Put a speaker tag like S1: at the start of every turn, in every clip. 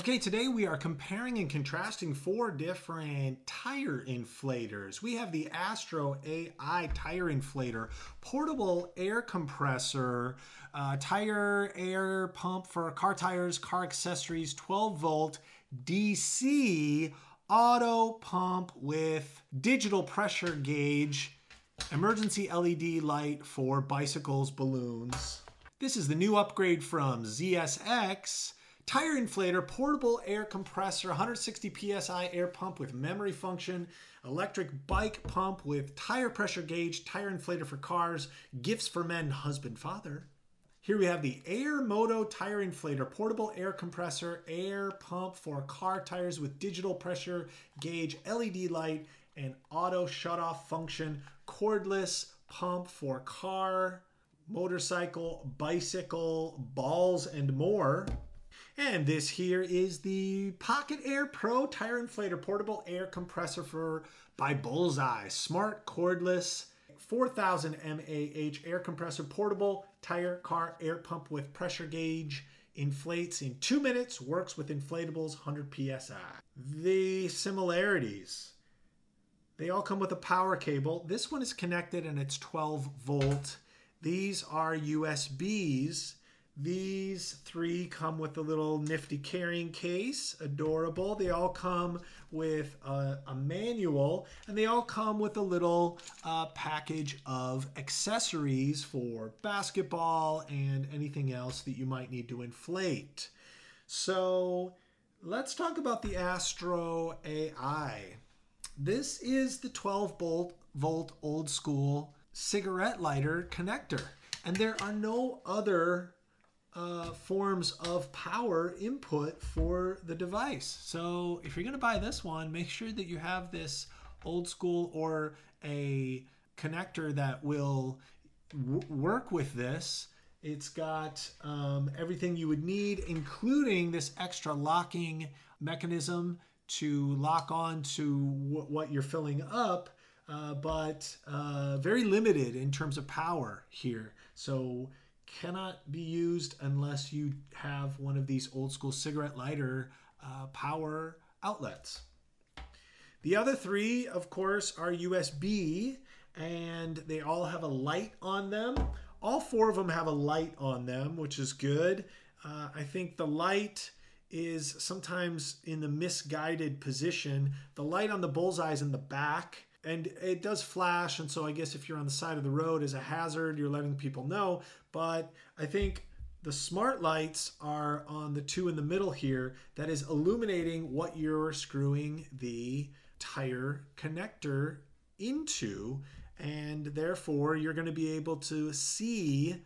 S1: Okay, today we are comparing and contrasting 4 different tire inflators. We have the Astro AI tire inflator, portable air compressor, tire air pump for car tires, car accessories, 12 volt DC, auto pump with digital pressure gauge, emergency LED light for bicycles, balloons. This is the new upgrade from ZSX. Tire inflator, portable air compressor, 160 PSI air pump with memory function, electric bike pump with tire pressure gauge, tire inflator for cars, gifts for men, husband, father. Here we have the Air Moto tire inflator, portable air compressor, air pump for car tires with digital pressure gauge, LED light, and auto shut-off function, cordless pump for car, motorcycle, bicycle, balls, and more. And this here is the Pocket Air Pro tire inflator, portable air compressor by Bullseye. Smart cordless 4000 mAh air compressor, portable tire car air pump with pressure gauge, inflates in 2 minutes, works with inflatables, 100 PSI. The similarities. They all come with a power cable. This one is connected and it's 12 volt. These are USBs. These 3 come with a little nifty carrying case, adorable. They all come with a manual, and they all come with a little package of accessories for basketball and anything else that you might need to inflate. So let's talk about the Astro AI. This is the 12 volt old school cigarette lighter connector, and there are no other forms of power input for the device. So if you're going to buy this one, make sure that you have this old school or a connector that will work with this. It's got everything you would need, including this extra locking mechanism to lock on to what you're filling up, but very limited in terms of power here. So cannot be used unless you have one of these old school cigarette lighter power outlets. The other 3, of course, are USB, and they all have a light on them. All 4 of them have a light on them, which is good. I think the light is sometimes in the misguided position. The light on the Bullseye is in the back, and it does flash, and so I guess if you're on the side of the road as a hazard, you're letting people know. But I think the smart lights are on the 2 in the middle here that is illuminating what you're screwing the tire connector into, and therefore you're going to be able to see,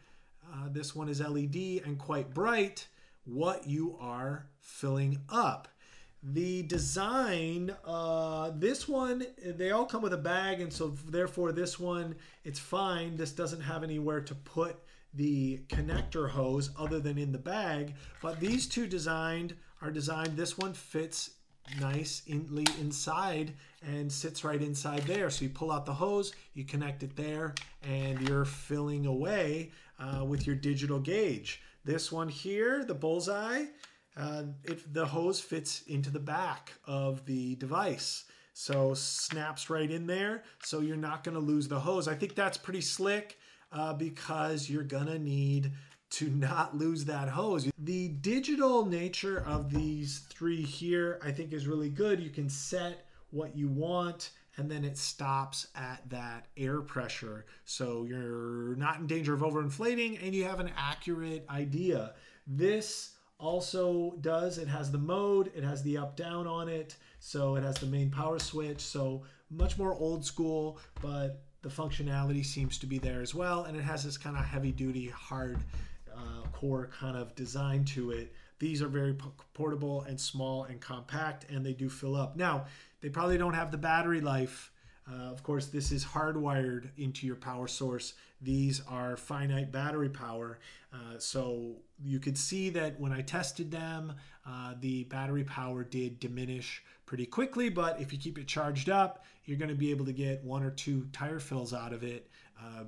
S1: this one is LED and quite bright, what you are filling up. The design, this one, they all come with a bag, and so therefore this one, it's fine. This doesn't have anywhere to put the connector hose other than in the bag, but these 2 are designed, this one fits nicely inside and sits right inside there. So you pull out the hose, you connect it there, and you're filling away with your digital gauge. This one here, the Bullseye, the hose fits into the back of the device, so snaps right in there, so you're not going to lose the hose. I think that's pretty slick because you're going to need to not lose that hose. The digital nature of these 3 here I think is really good. You can set what you want, and then it stops at that air pressure, so you're not in danger of overinflating, and you have an accurate idea. This also does, it has the mode, it has the up down on it, so it has the main power switch, so much more old school, but the functionality seems to be there as well, and it has this kind of heavy duty hard core kind of design to it. These are very portable and small and compact, and they do fill up. Now, they probably don't have the battery life. Of course, this is hardwired into your power source. These are finite battery power. So you could see that when I tested them, the battery power did diminish pretty quickly, but if you keep it charged up, you're going to be able to get 1 or 2 tire fills out of it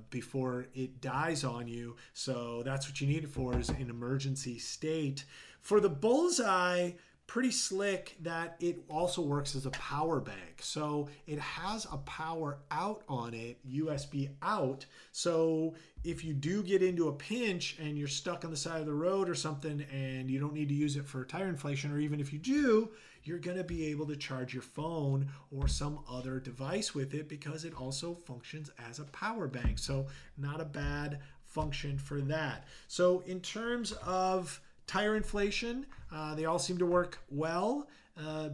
S1: before it dies on you. So that's what you need it for, is an emergency state. For the Bullseye, pretty slick that it also works as a power bank. So it has a power out on it, USB out. So if you do get into a pinch and you're stuck on the side of the road or something and you don't need to use it for tire inflation, or even if you do, you're going to be able to charge your phone or some other device with it because it also functions as a power bank. So not a bad function for that. So in terms of tire inflation, they all seem to work well,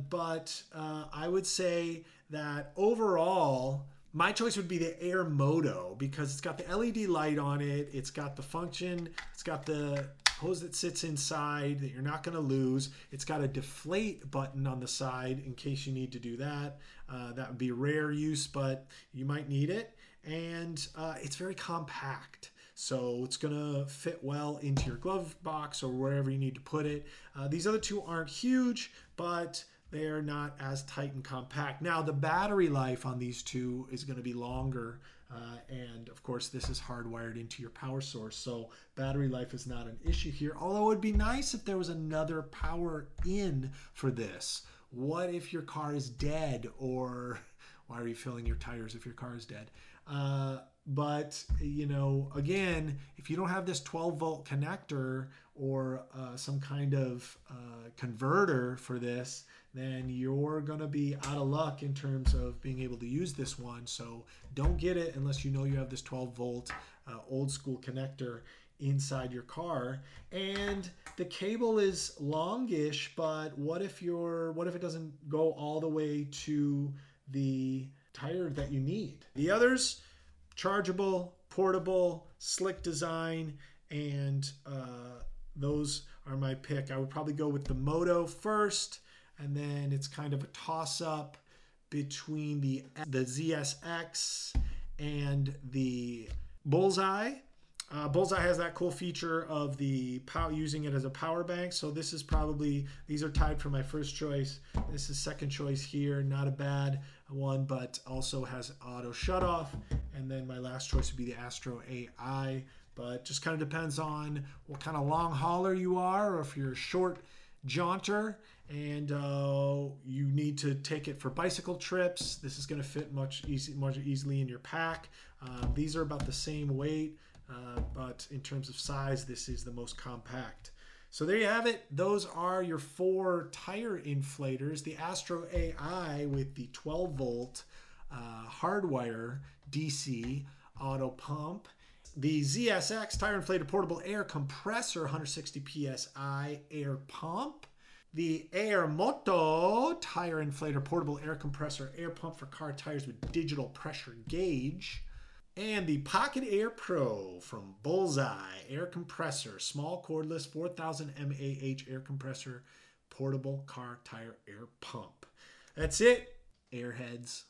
S1: but I would say that overall, my choice would be the Air Moto because it's got the LED light on it, it's got the function, it's got the hose that sits inside that you're not going to lose, it's got a deflate button on the side in case you need to do that. That would be rare use, but you might need it, and it's very compact. So it's going to fit well into your glove box or wherever you need to put it. These other two aren't huge, but they are not as tight and compact. Now, the battery life on these two is going to be longer. And of course, this is hardwired into your power source. So battery life is not an issue here. Although it would be nice if there was another power in for this. What if your car is dead? Or why are you filling your tires if your car is dead? But, you know, again, if you don't have this 12-volt connector or some kind of converter for this, then you're going to be out of luck in terms of being able to use this one. So don't get it unless you know you have this 12-volt old school connector inside your car. And the cable is longish, but what if it doesn't go all the way to the tire that you need? The others, chargeable, portable, slick design, and those are my pick. I would probably go with the Moto first, and then it's kind of a toss-up between the ZSX and the Bullseye. Bullseye has that cool feature of the using it as a power bank. So this is probably, these are tied for my first choice. This is second choice here. Not a bad one, but also has auto shutoff. And then my last choice would be the Astro AI. But just kind of depends on what kind of long hauler you are, or if you're a short jaunter and you need to take it for bicycle trips. This is going to fit much easily in your pack. These are about the same weight. But in terms of size, this is the most compact. So there you have it. Those are your 4 tire inflators. The Astro AI with the 12-volt hardwire DC auto pump. The ZSX tire inflator portable air compressor 160 PSI air pump. The Air Moto tire inflator portable air compressor air pump for car tires with digital pressure gauge. And the Pocket Air Pro from Bullseye air compressor, small cordless 4000 mAh air compressor, portable car tire air pump. That's it, airheads.